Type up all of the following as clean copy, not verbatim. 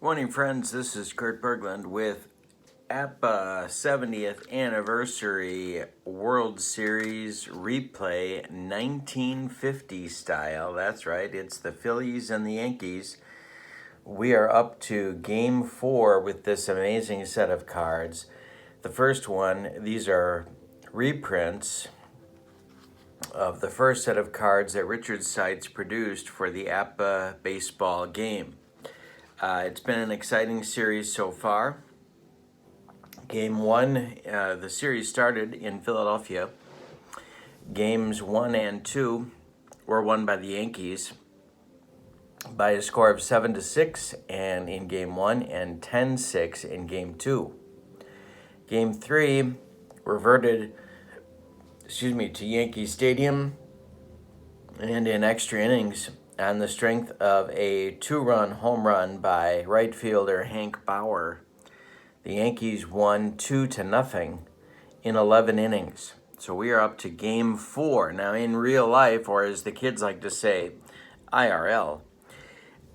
Morning, friends. This is Kurt Berglund with APBA 70th Anniversary World Series Replay 1950 style. That's right, it's the Phillies and the Yankees. We are up to Game 4 with this amazing set of cards. The first one, these are reprints of the first set of cards that Richard Seitz produced for the APBA baseball game. It's been an exciting series so far. Game 1, the series started in Philadelphia. Games 1 and 2 were won by the Yankees by a score of 7-6 and in Game 1 and 10-6 in Game 2. Game 3 reverted to Yankee Stadium and in extra innings on the strength of a 2-run home run by right fielder Hank Bauer. The Yankees won 2-0 in 11 innings. So we are up to Game 4. Now in real life, or as the kids like to say, IRL,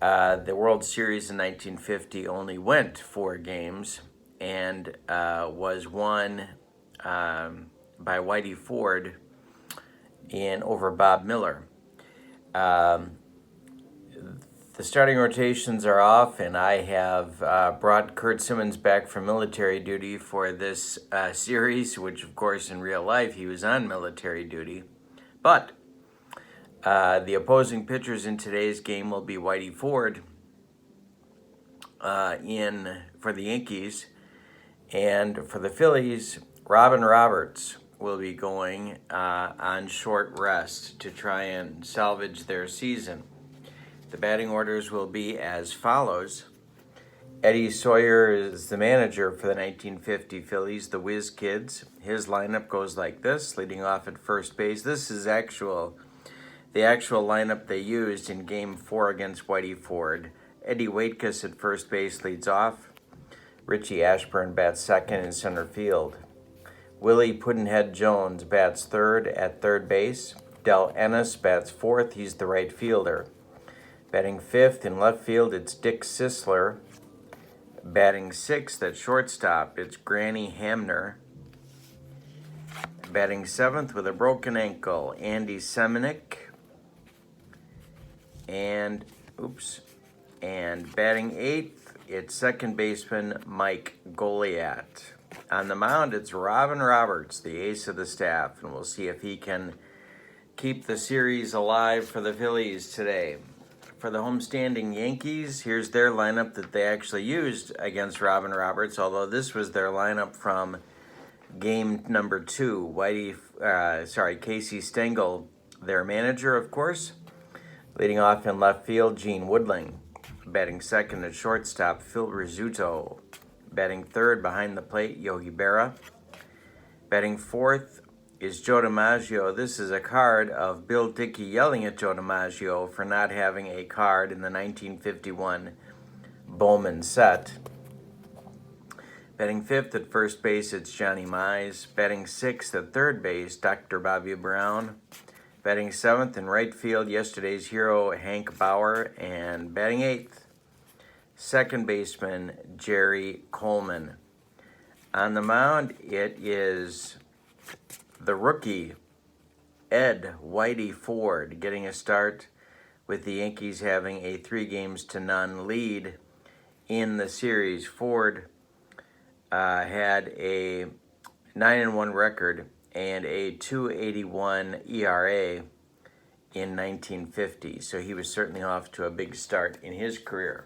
the World Series in 1950 only went 4 games and was won by Whitey Ford over Bob Miller. The starting rotations are off, and I have brought Kurt Simmons back from military duty for this series, which, of course, in real life, he was on military duty. But the opposing pitchers in today's game will be Whitey Ford for the Yankees, and for the Phillies, Robin Roberts will be going on short rest to try and salvage their season. The batting orders will be as follows. Eddie Sawyer is the manager for the 1950 Phillies, the Whiz Kids. His lineup goes like this, leading off at first base. This is the actual lineup they used in Game 4 against Whitey Ford. Eddie Waitkus at first base leads off. Richie Ashburn bats second in center field. Willie Puddinhead Jones bats third at third base. Del Ennis bats fourth. He's the right fielder. Batting fifth in left field, it's Dick Sisler. Batting sixth at shortstop, it's Granny Hamner. Batting seventh with a broken ankle, Andy Semenuk. And batting eighth, it's second baseman Mike Goliat. On the mound, it's Robin Roberts, the ace of the staff, and we'll see if he can keep the series alive for the Phillies today. For the homestanding Yankees, here's their lineup that they actually used against Robin Roberts, although this was their lineup from game number 2. Casey Stengel, their manager, of course. Leading off in left field, Gene Woodling. Batting second at shortstop, Phil Rizzuto. Batting third behind the plate, Yogi Berra. Batting fourth is Joe DiMaggio. This is a card of Bill Dickey yelling at Joe DiMaggio for not having a card in the 1951 Bowman set. Batting fifth at first base, it's Johnny Mize. Batting sixth at third base, Dr. Bobby Brown. Batting seventh in right field, yesterday's hero, Hank Bauer. And batting eighth, second baseman, Jerry Coleman. On the mound, it is the rookie, Ed Whitey Ford, getting a start with the Yankees having a 3-0 lead in the series. Ford had a 9-1 record and a 2.81 ERA in 1950, so he was certainly off to a big start in his career.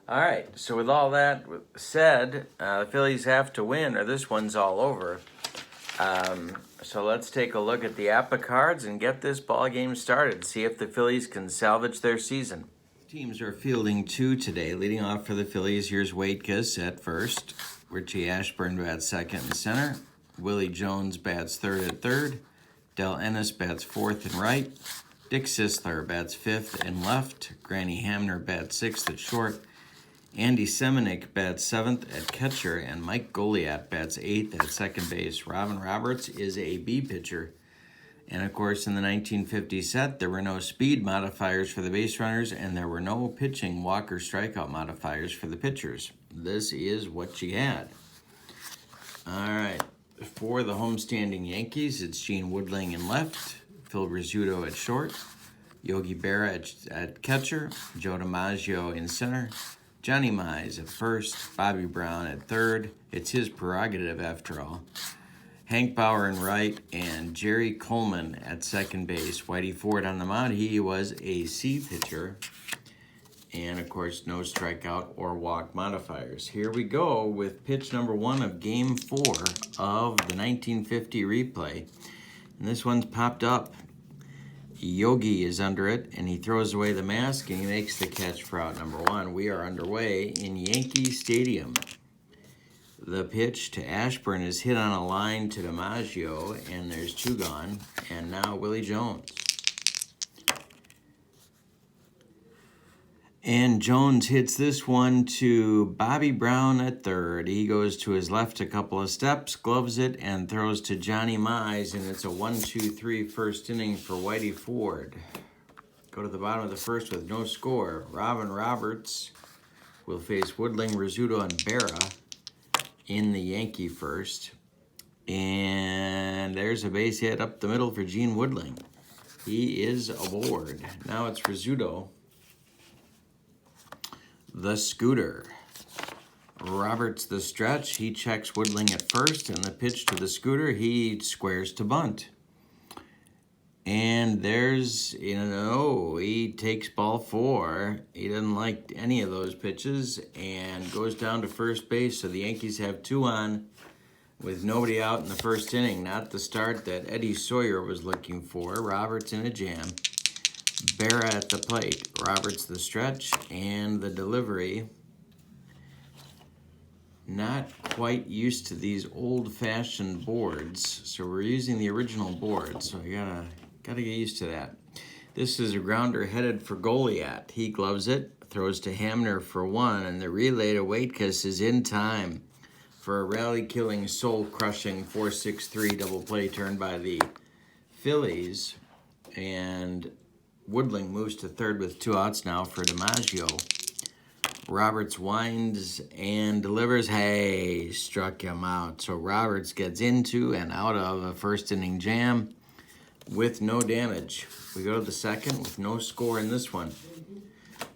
All right, so with all that said, the Phillies have to win or this one's all over. So let's take a look at the APBA cards and get this ball game started. See if the Phillies can salvage their season. Teams are fielding 2 today. Leading off for the Phillies, here's Waitkus at first. Richie Ashburn bats second and center. Willie Jones bats third at third. Del Ennis bats fourth and right. Dick Sisler bats fifth and left. Granny Hamner bats sixth at short. Andy Semenuk bats seventh at catcher, and Mike Goliat bats eighth at second base. Robin Roberts is a B pitcher, And of course, in the 1950 set, there were no speed modifiers for the base runners, and there were no pitching walk or strikeout modifiers for the pitchers. This is what you had. All right, for the homestanding Yankees, it's Gene Woodling in left, Phil Rizzuto at short, Yogi Berra at catcher, Joe DiMaggio in center, Johnny Mize at first, Bobby Brown at third. It's his prerogative after all. Hank Bauer in right, and Jerry Coleman at second base. Whitey Ford on the mound. He was a C pitcher. And, of course, no strikeout or walk modifiers. Here we go with pitch number 1 of Game 4 of the 1950 replay. And this one's popped up. Yogi is under it, and he throws away the mask, and he makes the catch for out number 1. We are underway in Yankee Stadium. The pitch to Ashburn is hit on a line to DiMaggio, and there's 2 gone. And now Willie Jones. And Jones hits this one to Bobby Brown at third. He goes to his left a couple of steps, gloves it, and throws to Johnny Mize, and it's a 1-2-3 first inning for Whitey Ford. Go to the bottom of the first with no score. Robin Roberts will face Woodling, Rizzuto, and Berra in the Yankee first. And there's a base hit up the middle for Gene Woodling. He is aboard. Now it's Rizzuto, the scooter. Roberts the stretch. He checks Woodling at first, and the pitch to the scooter, he squares to bunt. And there's, he takes ball 4. He doesn't like any of those pitches and goes down to first base. So the Yankees have 2 on with nobody out in the first inning. Not the start that Eddie Sawyer was looking for. Roberts in a jam. Berra at the plate. Roberts the stretch and the delivery. Not quite used to these old-fashioned boards, so we're using the original board. So you gotta get used to that. This is a grounder headed for Goliath. He gloves it, throws to Hamner for 1, and the relay to Waitkus is in time for a rally-killing, soul-crushing 4-6-3 double play turn by the Phillies. And Woodling moves to third with 2 outs now for DiMaggio. Roberts winds and delivers. Hey, struck him out. So Roberts gets into and out of a first inning jam with no damage. We go to the second with no score in this one.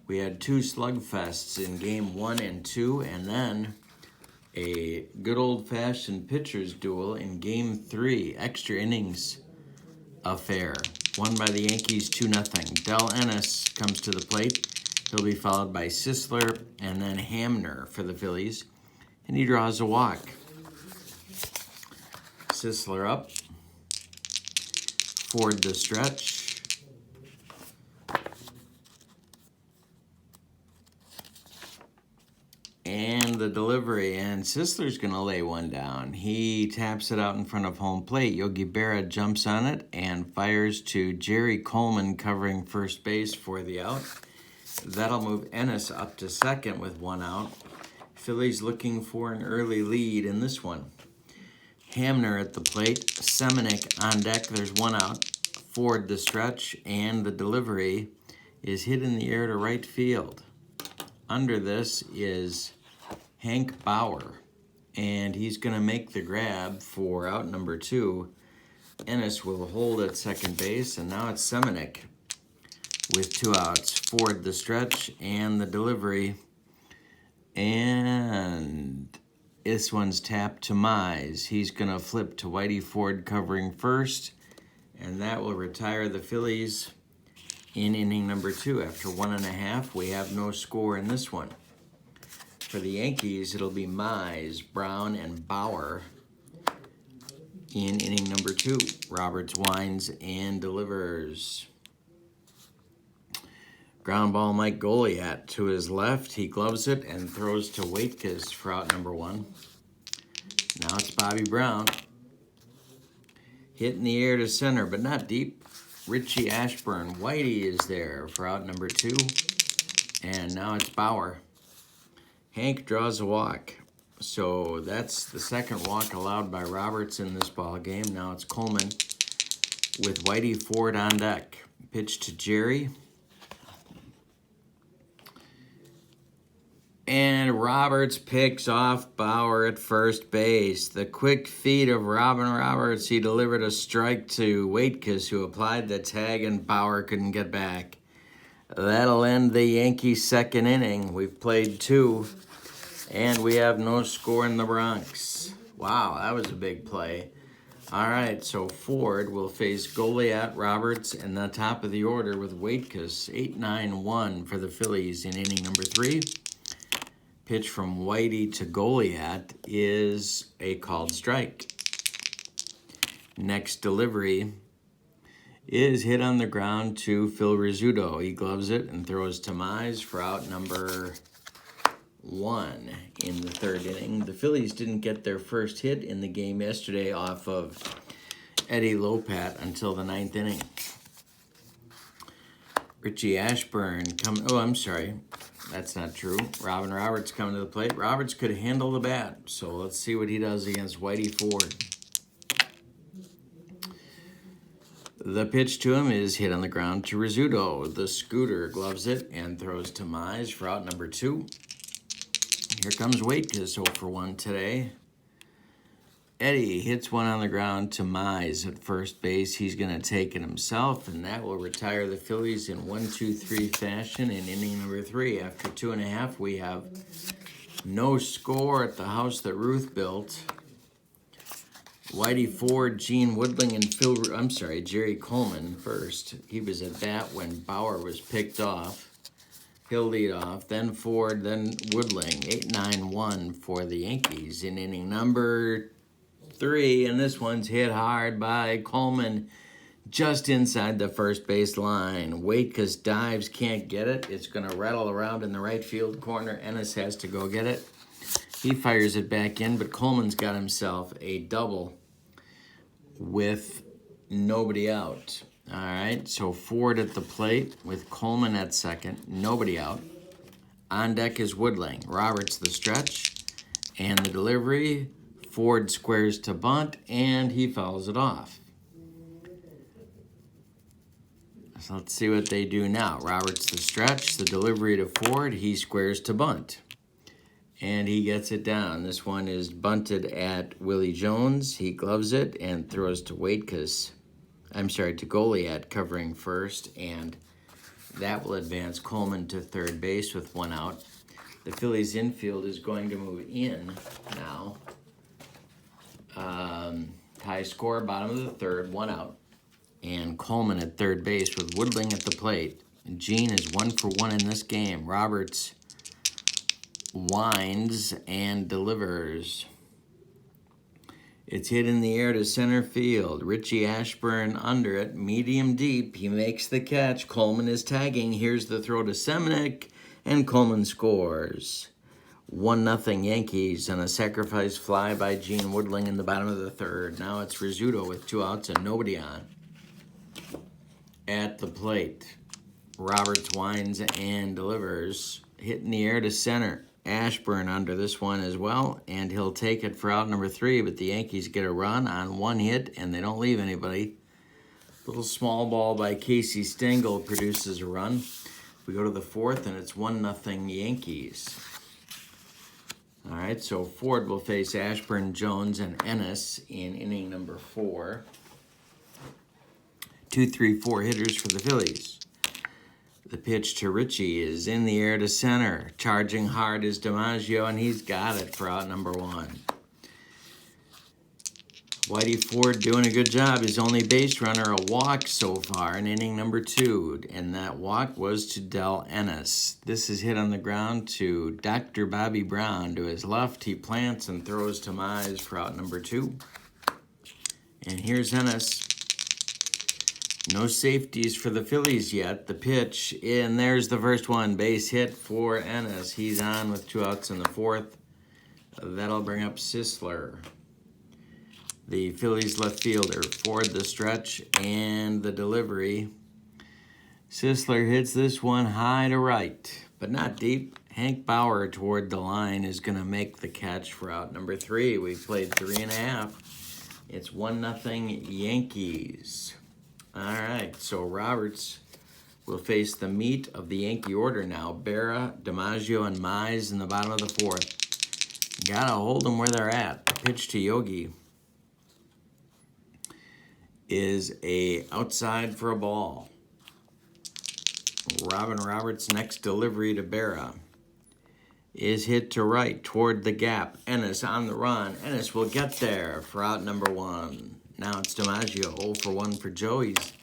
We had 2 slugfests in game 1 and 2, and then a good old-fashioned pitcher's duel in game 3, extra innings affair. Won by the Yankees 2-0. Del Ennis comes to the plate. He'll be followed by Sisler and then Hamner for the Phillies, and he draws a walk. Sisler up. Ford the stretch. And the delivery, and Sisler's going to lay one down. He taps it out in front of home plate. Yogi Berra jumps on it and fires to Jerry Coleman covering first base for the out. That'll move Ennis up to second with 1 out. Phillies looking for an early lead in this one. Hamner at the plate, Semenuk on deck, there's 1 out. Ford the stretch, and the delivery is hit in the air to right field. Under this is Hank Bauer, and he's going to make the grab for out number 2. Ennis will hold at second base, and now it's Semenuk with 2 outs. Ford the stretch and the delivery, and this one's tapped to Mize. He's going to flip to Whitey Ford covering first, and that will retire the Phillies in inning number 2. After 1.5, we have no score in this one. For the Yankees, it'll be Mize, Brown, and Bauer in inning number 2. Roberts winds and delivers. Ground ball, Mike Goliath to his left. He gloves it and throws to Waitkus for out number 1. Now it's Bobby Brown. Hit in the air to center, but not deep. Richie Ashburn. Whitey is there for out number 2. And now it's Bauer. Hank draws a walk. So that's the second walk allowed by Roberts in this ball game. Now it's Coleman. with Whitey Ford on deck. Pitch to Jerry. And Roberts picks off Bauer at first base. The quick feet of Robin Roberts. He delivered a strike to Waitkus, who applied the tag, and Bauer couldn't get back. That'll end the Yankees' second inning. We've played 2, and we have no score in the Bronx. Wow, that was a big play. All right, so Ford will face Goliath, Roberts, in the top of the order with Waitkus. 8-9-1 for the Phillies in inning number 3. Pitch from Whitey to Goliath is a called strike. Next delivery is hit on the ground to Phil Rizzuto. He gloves it and throws to Mize for out number 1 in the third inning. The Phillies didn't get their first hit in the game yesterday off of Eddie Lopat until the 9th inning. Richie Ashburn that's not true. Robin Roberts coming to the plate. Roberts could handle the bat, so let's see what he does against Whitey Ford. The pitch to him is hit on the ground to Rizzuto. The scooter gloves it and throws to Mize for out number 2. Here comes Waitkus 0 for 1 today. Eddie hits one on the ground to Mize at first base. He's going to take it himself, and that will retire the Phillies in 1-2-3 fashion in inning number 3. After 2.5, we have no score at the house that Ruth built. Whitey Ford, Gene Woodling, and Jerry Coleman first. He was at bat when Bauer was picked off. He'll lead off, then Ford, then Woodling. 8-9-1 for the Yankees in inning number 3, and this one's hit hard by Coleman just inside the first base line. Waitkus dives, can't get it. It's going to rattle around in the right field corner. Ennis has to go get it. He fires it back in, but Coleman's got himself a double with nobody out. All right, so Ford at the plate with Coleman at second, nobody out. On deck is Woodling. Roberts the stretch, and the delivery. Ford squares to bunt, and he fouls it off. So let's see what they do now. Roberts the stretch, the delivery to Ford, he squares to bunt. And he gets it down. This one is bunted at Willie Jones. He gloves it and throws to to Goliath covering first, and that will advance Coleman to third base with 1 out. The Phillies infield is going to move in now. High score, bottom of the third, 1 out. And Coleman at third base with Woodling at the plate. And Gene is 1 for 1 in this game. Roberts winds and delivers. It's hit in the air to center field. Richie Ashburn under it, medium deep. He makes the catch. Coleman is tagging. Here's the throw to Seminick, and Coleman scores. 1-0 Yankees on a sacrifice fly by Gene Woodling in the bottom of the third. Now it's Rizzuto with 2 outs and nobody on. At the plate, Roberts winds and delivers. Hit in the air to center. Ashburn under this one as well, and he'll take it for out number 3, but the Yankees get a run on 1 hit, and they don't leave anybody. Little small ball by Casey Stengel produces a run. We go to the 4th, and it's 1-0 Yankees. All right, so Ford will face Ashburn, Jones, and Ennis in inning number 4. 2-3-4 hitters for the Phillies. The pitch to Richie is in the air to center. Charging hard is DiMaggio, and he's got it for out number 1. Whitey Ford doing a good job. His only base runner, a walk so far in inning number 2, and that walk was to Del Ennis. This is hit on the ground to Dr. Bobby Brown. To his left, he plants and throws to Mize for out number 2. And here's Ennis. No safeties for the Phillies yet. The pitch, and there's the first one. Base hit for Ennis. He's on with 2 outs in the 4th. That'll bring up Sisler. The Phillies left fielder. Ford the stretch and the delivery. Sisler hits this one high to right, but not deep. Hank Bauer toward the line is going to make the catch for out number 3. We've played 3.5. It's 1-0 Yankees. All right, so Roberts will face the meat of the Yankee order now. Berra, DiMaggio, and Mize in the bottom of the fourth. Gotta hold them where they're at. Pitch to Yogi is a outside for a ball. Robin Roberts' next delivery to Berra is hit to right toward the gap. Ennis on the run. Ennis will get there for out number one. Now it's DiMaggio, 0 for 1 for Joe. He's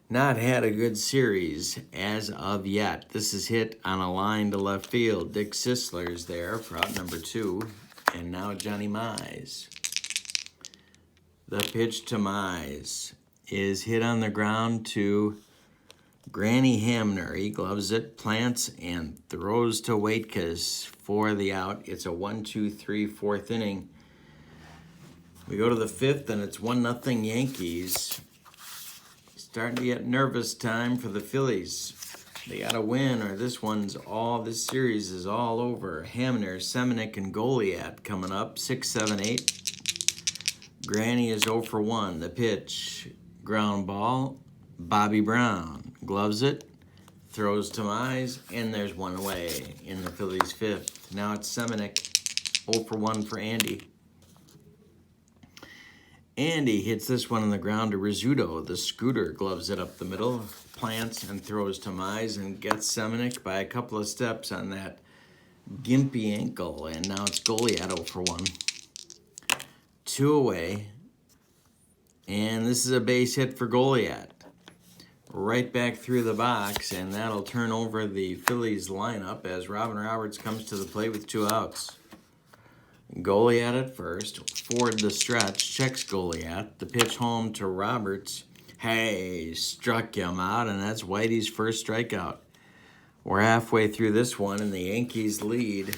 not had a good series as of yet. This is hit on a line to left field. Dick Sisler's there for out number 2. And now Johnny Mize. The pitch to Mize is hit on the ground to Granny Hamner. He gloves it, plants, and throws to Waitkus for the out. It's a 1-2-3 fourth inning. We go to the fifth, and it's 1-0 Yankees. Starting to get nervous time for the Phillies. They got to win, or this series is all over. Hamner, Semenick, and Goliat coming up, 6, 7, 8. Granny is 0 for 1. The pitch, ground ball. Bobby Brown gloves it, throws to Mize, and there's one away in the Phillies' fifth. Now it's Semenick, 0 for 1 for Andy. Andy hits this one on the ground to Rizzuto. The scooter gloves it up the middle, plants, and throws to Mize, and gets Semenick by a couple of steps on that gimpy ankle. And now it's Goliat, 0 for 1. 2 away. And this is a base hit for Goliat. Right back through the box, and that'll turn over the Phillies lineup as Robin Roberts comes to the plate with 2 outs. Goliat at first, Ford the stretch, checks Goliat. The pitch home to Roberts. Hey, struck him out, and that's Whitey's first strikeout. We're halfway through this one, and the Yankees lead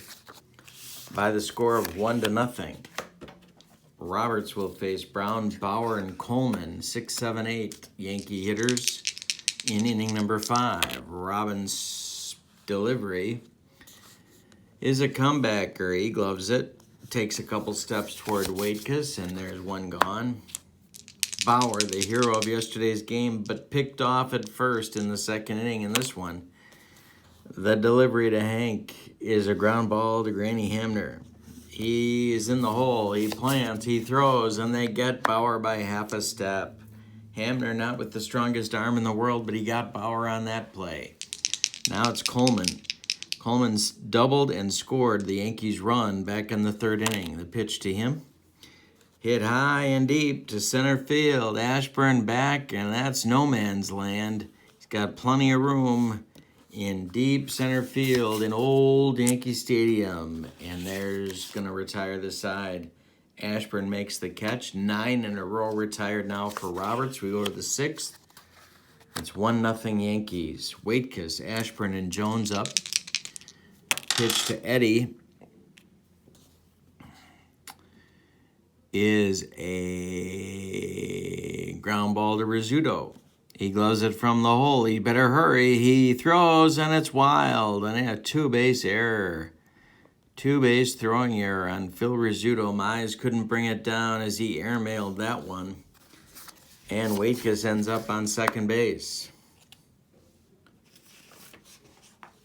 by the score of 1-0. Roberts will face Brown, Bauer, and Coleman, 6, 7, 8 Yankee hitters in inning number 5. Robin's delivery is a comebacker. He gloves it, takes a couple steps toward Waitkus, and there's one gone. Bauer, the hero of yesterday's game, but picked off at first in the second inning in this one. The delivery to Hank is a ground ball to Granny Hamner. He is in the hole, he plants, he throws, and they get Bauer by half a step. Hamner not with the strongest arm in the world, but he got Bauer on that play. Now it's Coleman. Coleman's doubled and scored the Yankees' run back in the third inning. The pitch to him. Hit high and deep to center field. Ashburn back, and that's no man's land. He's got plenty of room in deep center field in old Yankee Stadium. And there's going to retire the side. Ashburn makes the catch. 9 in a row retired now for Roberts. We go to the 6th. It's 1-0 Yankees. Waitkus, Ashburn, and Jones up. Pitch to Eddie is a ground ball to Rizzuto. He gloves it from the hole. He better hurry. He throws, and it's wild. And a 2-base error. 2-base throwing error on Phil Rizzuto. Mize couldn't bring it down as he airmailed that one. And Waitkus ends up on second base.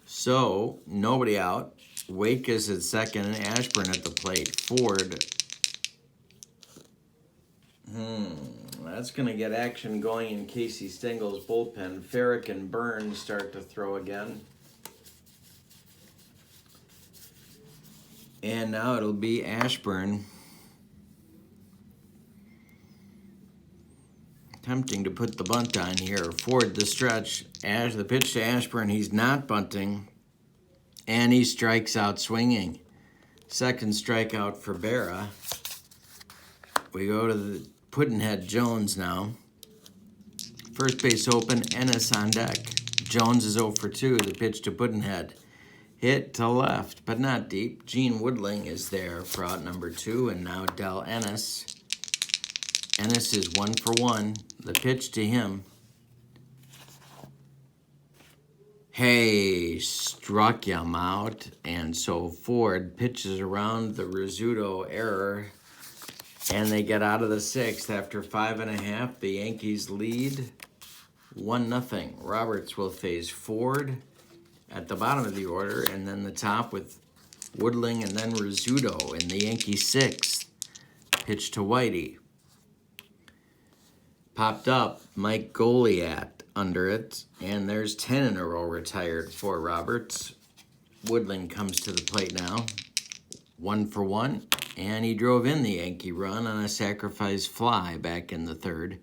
So, nobody out. Waitkus at second and Ashburn at the plate. Ford. That's going to get action going in Casey Stengel's bullpen. Farrick and Burns start to throw again. And now it'll be Ashburn. Attempting to put the bunt on here. Ford the stretch. The pitch to Ashburn. He's not bunting. And he strikes out swinging. Second strikeout for Berra. We go to the Puddinhead Jones now. First base open, Ennis on deck. Jones is 0 for 2. The pitch to Puddinhead. Hit to left, but not deep. Gene Woodling is there for out number 2, and now Del Ennis. Ennis is 1 for 1. The pitch to him. Hey, struck him out, and so Ford pitches around the Rizzuto error And they get out of the sixth after 5.5. The Yankees lead 1-0. Roberts will face Ford at the bottom of the order, and then the top with Woodling and then Rizzuto in the Yankee sixth. Pitch to Whitey. Popped up Mike Goliat under it, and there's 10 in a row retired for Roberts. Woodling comes to the plate now, 1-for-1, and he drove in the Yankee run on a sacrifice fly back in the third.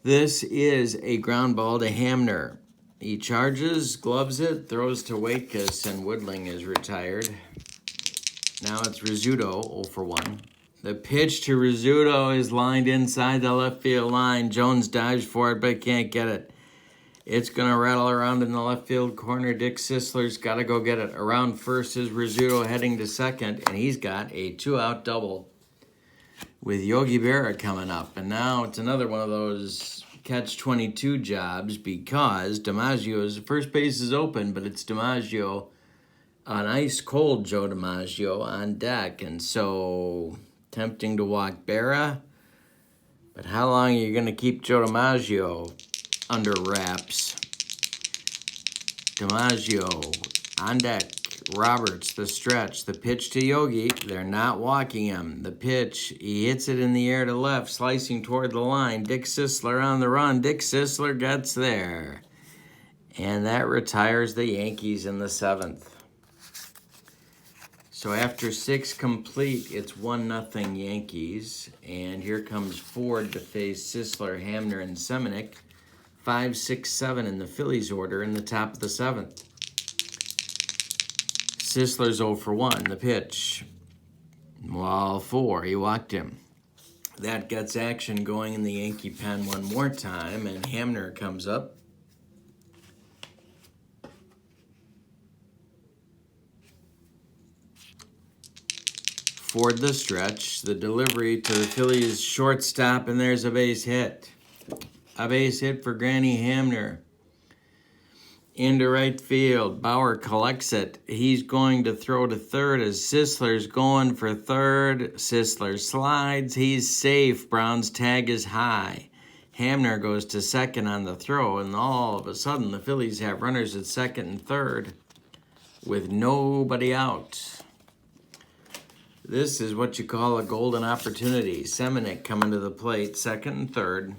This is a ground ball to Hamner. He charges, gloves it, throws to Waitkus, and Woodling is retired. Now it's Rizzuto, 0-for-1. The pitch to Rizzuto is lined inside the left field line. Jones dives for it, but can't get it. It's going to rattle around in the left field corner. Dick Sisler's got to go get it. Around first is Rizzuto heading to second, and he's got a 2-out double with Yogi Berra coming up. And now it's another one of those catch-22 jobs because DiMaggio's first base is open, but it's DiMaggio, an ice-cold Joe DiMaggio on deck. And so tempting to walk Berra, but how long are you going to keep Joe DiMaggio under wraps? DiMaggio on deck. Roberts, the stretch, the pitch to Yogi. They're not walking him. The pitch, he hits it in the air to left, slicing toward the line. Dick Sisler on the run. Dick Sisler gets there. And that retires the Yankees in the seventh. So after 6 complete, it's 1-0 Yankees. And here comes Ford to face Sisler, Hamner, and Seminick. 5, 6, 7 in the Phillies order in the top of the seventh. Sisler's 0-for-1. The pitch. Ball 4. He walked him. That gets action going in the Yankee pen one more time, and Hamner comes up. Ford the stretch, the delivery to the Phillies shortstop, and there's a base hit. A base hit for Granny Hamner. Into right field. Bauer collects it. He's going to throw to third as Sisler's going for third. Sisler slides. He's safe. Brown's tag is high. Hamner goes to second on the throw, and all of a sudden the Phillies have runners at second and third with nobody out. This is what you call a golden opportunity. Seminick coming to the plate, second and third.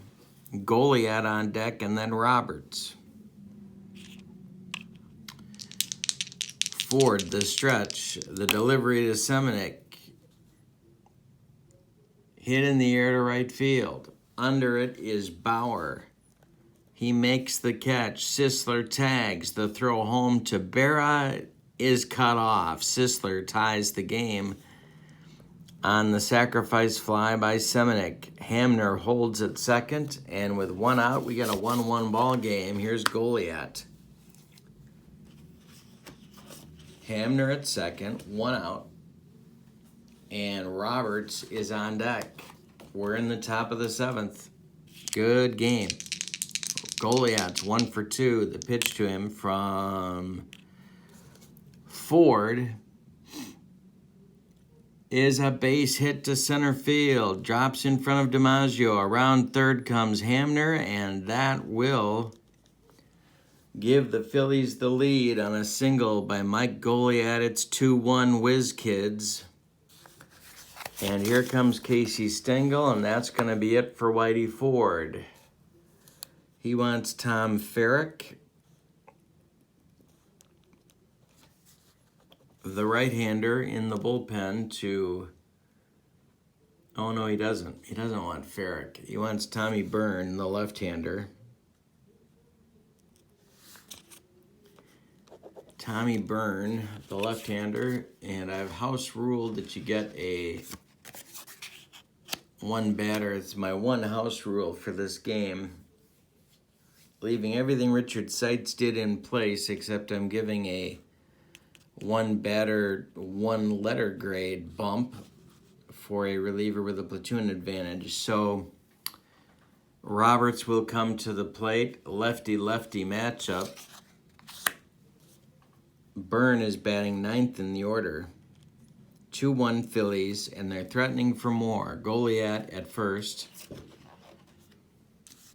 Goliat on deck, and then Roberts. Ford, the stretch, the delivery to Seminick. Hit in the air to right field. Under it is Bauer. He makes the catch. Sisler tags. The throw home to Berra is cut off. Sisler ties the game on the sacrifice fly by Seminick. Hamner holds at second, and with 1 out, we got a 1-1 ball game. Here's Goliat. Hamner at second, 1 out, and Roberts is on deck. We're in the top of the seventh. Good game. Goliat's 1-for-2. The pitch to him from Ford is a base hit to center field. Drops in front of DiMaggio. Around third comes Hamner, and that will give the Phillies the lead on a single by Mike Goliat. It's 2-1 Whiz Kids. And here comes Casey Stengel, and that's going to be it for Whitey Ford. He wants Tom Ferrick, the right-hander, in the bullpen to... Oh, no, he doesn't. He doesn't want Ferrick. He wants Tommy Byrne, the left-hander. Tommy Byrne, the left-hander, and I've house ruled that you get a one batter. It's my one house rule for this game. Leaving everything Richard Seitz did in place, except I'm giving a one batter, one letter grade bump for a reliever with a platoon advantage. So Roberts will come to the plate, lefty-lefty matchup. Byrne is batting ninth in the order. 2-1 Phillies, and they're threatening for more. Goliath at first.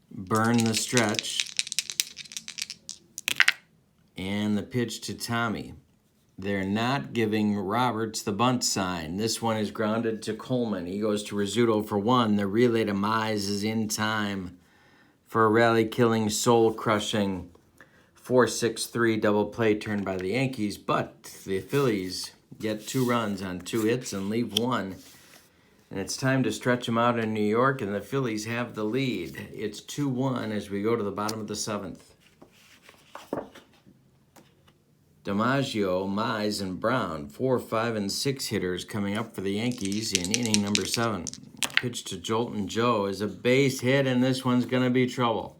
Burn the stretch. And the pitch to Tommy. They're not giving Roberts the bunt sign. This one is grounded to Coleman. He goes to Rizzuto for one. The relay to Mize is in time for a rally-killing, soul-crushing 4-6-3 double play turned by the Yankees. But the Phillies get 2 runs on 2 hits and leave 1. And it's time to stretch them out in New York, and the Phillies have the lead. It's 2-1 as we go to the bottom of the 7th. DiMaggio, Mize, and Brown, 4, 5, and 6 hitters coming up for the Yankees in inning number 7. Pitch to Jolton Joe is a base hit, and this one's going to be trouble.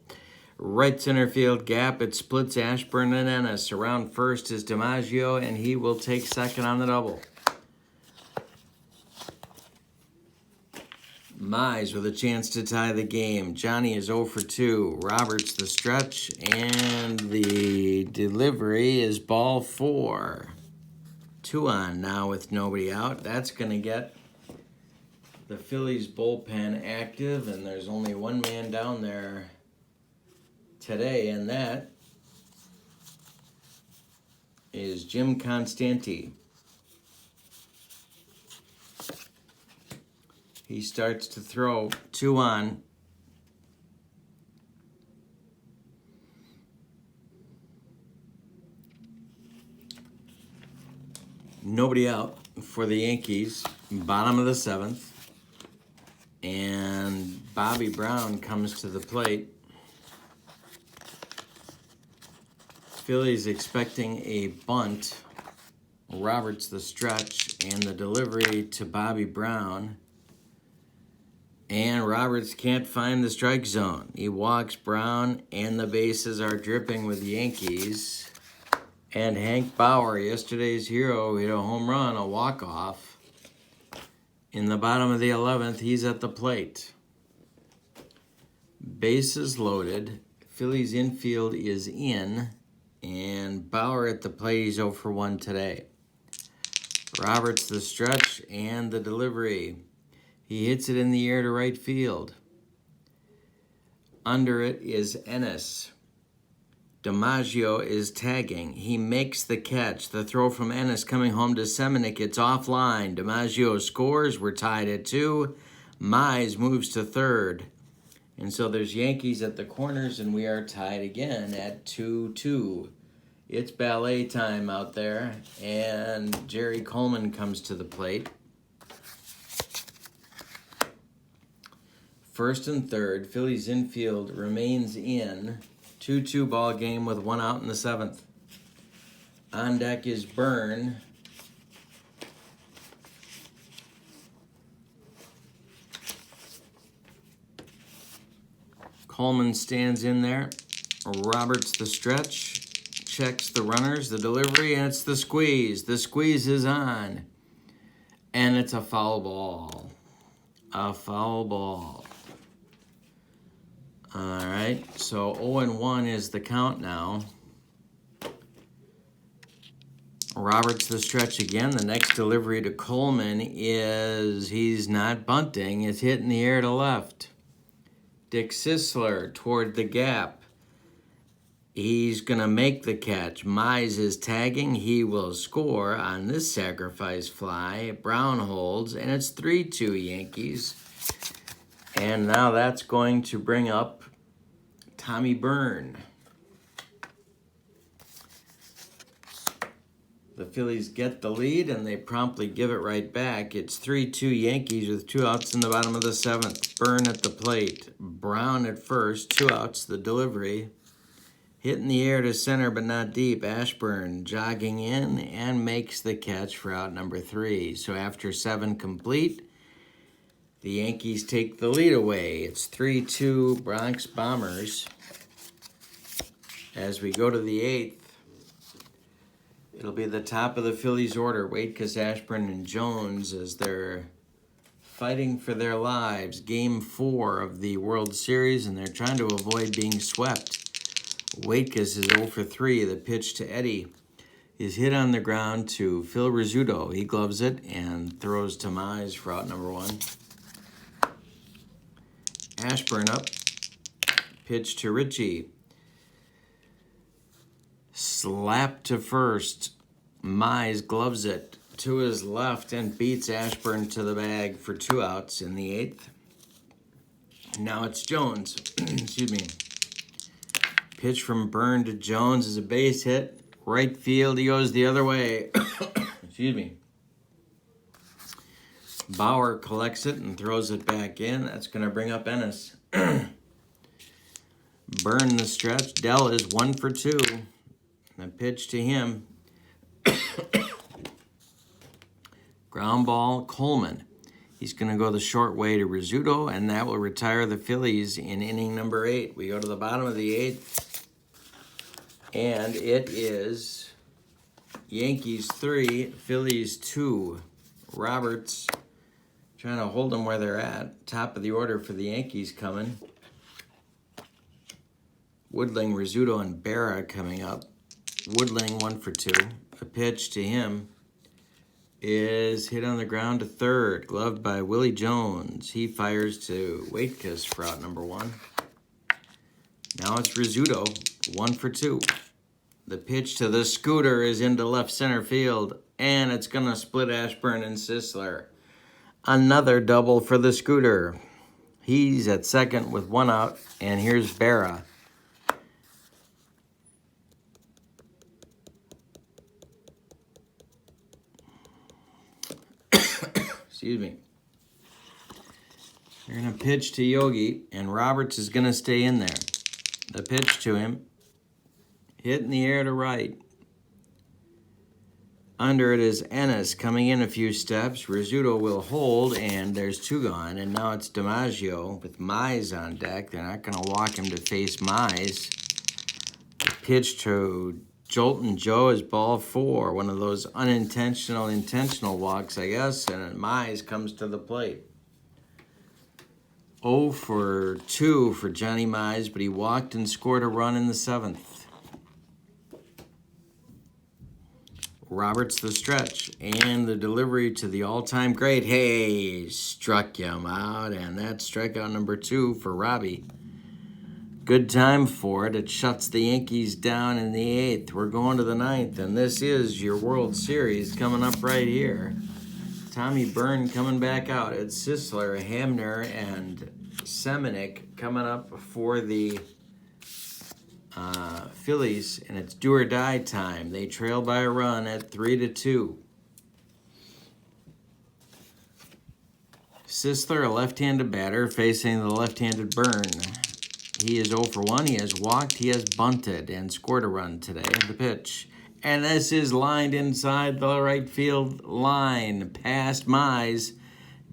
Right center field gap, it splits Ashburn and Ennis. Around first is DiMaggio, and he will take second on the double. Mize with a chance to tie the game. Johnny is 0 for 2. Roberts the stretch, and the delivery is ball 4. 2 on now with nobody out. That's going to get the Phillies bullpen active, and there's only one man down there today, and that is Jim Constanti. He starts to throw. 2 on. Nobody out for the Yankees. Bottom of the 7th. And Bobby Brown comes to the plate. Phillies expecting a bunt. Roberts the stretch, and the delivery to Bobby Brown. And Roberts can't find the strike zone. He walks Brown, and the bases are dripping with Yankees. And Hank Bauer, yesterday's hero, hit a home run, a walk-off. In the bottom of the 11th, he's at the plate. Bases loaded. Phillies infield is in. And Bauer at the plate, he's 0 for 1 today. Roberts the stretch and the delivery. He hits it in the air to right field. Under it is Ennis. DiMaggio is tagging. He makes the catch. The throw from Ennis coming home to Semenic. It's offline. DiMaggio scores. We're tied at 2. Mize moves to third. And so there's Yankees at the corners, and we are tied again at 2-2. It's ballet time out there, and Jerry Coleman comes to the plate. First and third, Phillies infield remains in. 2-2 ball game with 1 out in the 7th. On deck is Byrne. Coleman stands in there. Roberts the stretch. Checks the runners, the delivery, and it's the squeeze. The squeeze is on. And it's a foul ball. A foul ball. All right, so 0-1 is the count now. Roberts the stretch again. The next delivery to Coleman is, he's not bunting. It's hit in the air to left. Dick Sisler toward the gap. He's going to make the catch. Mize is tagging. He will score on this sacrifice fly. Brown holds, and it's 3-2 Yankees. And now that's going to bring up Tommy Byrne. The Phillies get the lead, and they promptly give it right back. It's 3-2 Yankees with 2 outs in the bottom of the 7th. Byrne at the plate. Brown at first. 2 outs, the delivery. Hit in the air to center, but not deep. Ashburn jogging in and makes the catch for out number 3. So after 7 complete, the Yankees take the lead away. It's 3-2 Bronx Bombers. As we go to the 8th, it'll be the top of the Phillies order. Waitkus, Ashburn, and Jones as they're fighting for their lives. Game 4 of the World Series, and they're trying to avoid being swept. Waitkus is 0 for 3. The pitch to Eddie is hit on the ground to Phil Rizzuto. He gloves it and throws to Mize for out number 1. Ashburn up. Pitch to Ritchie. Slap to first. Mize gloves it to his left and beats Ashburn to the bag for 2 outs in the 8th. Now it's Jones. Excuse me. Pitch from Byrne to Jones is a base hit. Right field, he goes the other way. Excuse me. Bauer collects it and throws it back in. That's going to bring up Ennis. Byrne the stretch. Dell is 1 for 2. The pitch to him. Ground ball, Coleman. He's going to go the short way to Rizzuto, and that will retire the Phillies in inning number 8. We go to the bottom of the 8th, and it is Yankees 3, Phillies 2. Roberts trying to hold them where they're at. Top of the order for the Yankees coming. Woodling, Rizzuto, and Berra coming up. Woodling 1 for 2. A pitch to him is hit on the ground to third, gloved by Willie Jones. He fires to Waitkus for out number 1. Now it's Rizzuto, 1 for 2. The pitch to the scooter is into left center field, and it's going to split Ashburn and Sisler. Another double for the scooter. He's at second with 1 out, and here's Berra. Excuse me. They're going to pitch to Yogi, and Roberts is going to stay in there. The pitch to him. Hit in the air to right. Under it is Ennis coming in a few steps. Rizzuto will hold, and there's 2 gone. And now it's DiMaggio with Mize on deck. They're not going to walk him to face Mize. The pitch to Jolton Joe is ball 4. One of those unintentional, intentional walks, I guess. And Mize comes to the plate. 0 for 2 for Johnny Mize, but he walked and scored a run in the 7th. Roberts the stretch, and the delivery to the all-time great. Hey, struck him out, and that's strikeout number 2 for Robbie. Good time for it. It shuts the Yankees down in the 8th. We're going to the 9th, and this is your World Series coming up right here. Tommy Byrne coming back out. It's Sisler, Hamner, and Semenuk coming up for the Phillies, and it's do or die time. They trail by a run at 3-2. Sisler, a left-handed batter, facing the left-handed Byrne. He is 0 for 1. He has walked, he has bunted, and scored a run today. The pitch. And this is lined inside the right field line, past Mize,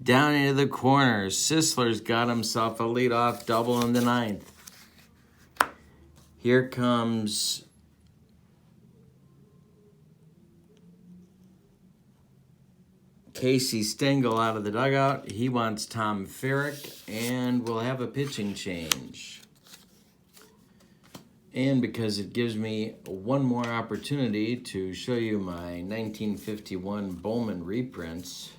down into the corner. Sisler's got himself a leadoff double in the 9th. Here comes Casey Stengel out of the dugout. He wants Tom Ferrick, and we'll have a pitching change. And because it gives me one more opportunity to show you my 1951 Bowman reprints,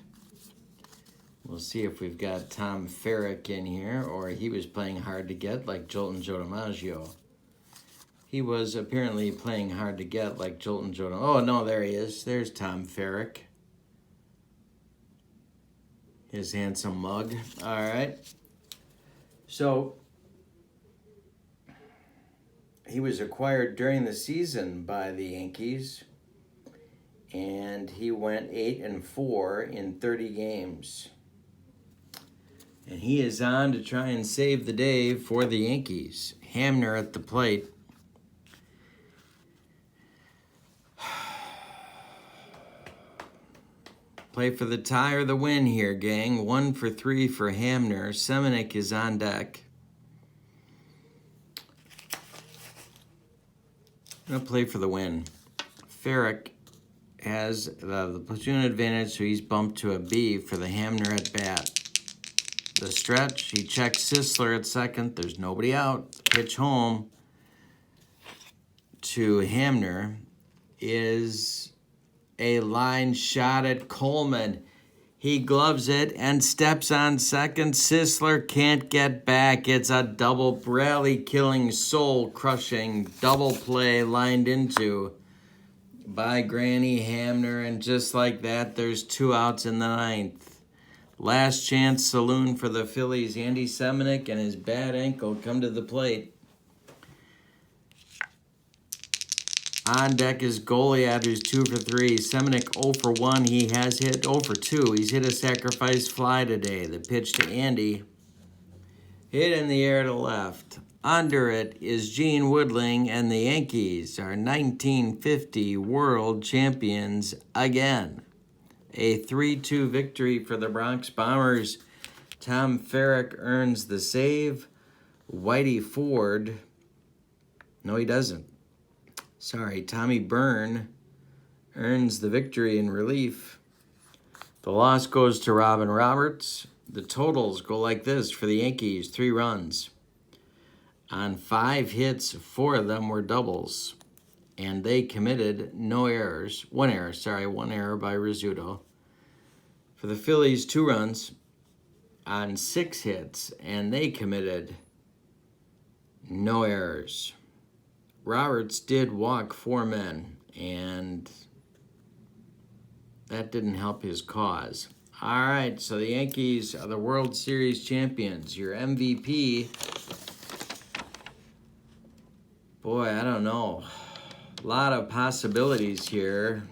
we'll see if we've got Tom Ferrick in here, or he was playing hard to get like Jolton Joe DiMaggio. He was apparently playing hard to get like Jolton Joe. Oh, no, there he is. There's Tom Ferrick. His handsome mug. All right. So, he was acquired during the season by the Yankees, and he went 8-4 in 30 games. And he is on to try and save the day for the Yankees. Hamner at the plate. Play for the tie or the win here, gang. 1 for 3 for Hamner. Semenuk is on deck. I'm going to play for the win. Ferrick has the platoon advantage, so he's bumped to a B for the Hamner at bat. The stretch, he checks Sisler at second. There's nobody out. Pitch home to Hamner is a line shot at Coleman. He gloves it and steps on second. Sisler can't get back. It's a double rally killing, soul crushing double play lined into by Granny Hamner. And just like that, there's 2 outs in the 9th. Last chance saloon for the Phillies. Andy Semenick and his bad ankle come to the plate. On deck is Goliad, who's 2 for 3. Semenick 0 for 1. He has hit 0 for 2. He's hit a sacrifice fly today. The pitch to Andy. Hit in the air to left. Under it is Gene Woodling, and the Yankees are 1950 world champions again. A 3-2 victory for the Bronx Bombers. Tom Farrick earns the save. Whitey Ford, no, he doesn't. Sorry, Tommy Byrne earns the victory in relief. The loss goes to Robin Roberts. The totals go like this for the Yankees: 3 runs. On 5 hits, 4 of them were doubles. And they committed no errors. One error by Rizzuto. For the Phillies, 2 runs on 6 hits, and they committed no errors. Roberts did walk 4 men, and that didn't help his cause. All right, so the Yankees are the World Series champions. Your MVP, boy, I don't know. A lot of possibilities here.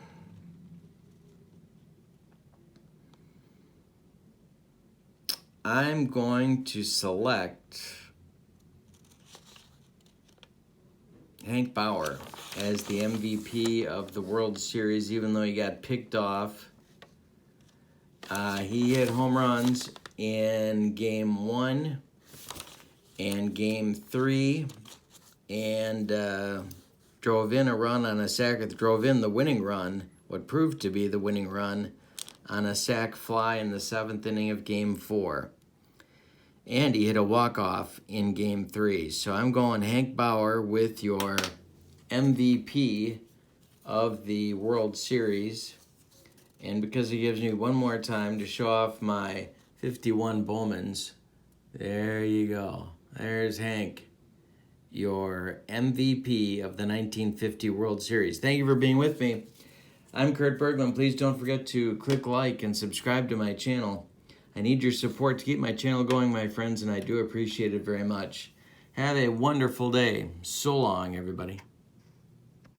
I'm going to select Hank Bauer as the MVP of the World Series, even though he got picked off. He hit home runs in Game 1 and Game 3 and drove in a run on a sac. Drove in the winning run, what proved to be the winning run, on a sac fly in the 7th inning of Game 4. And he hit a walk-off in Game 3. So I'm going Hank Bauer with your MVP of the World Series. And because he gives me one more time to show off my 51 Bowmans, there you go. There's Hank, your MVP of the 1950 World Series. Thank you for being with me. I'm Kurt Berglund. Please don't forget to click like and subscribe to my channel. I need your support to keep my channel going, my friends, and I do appreciate it very much. Have a wonderful day. So long, everybody.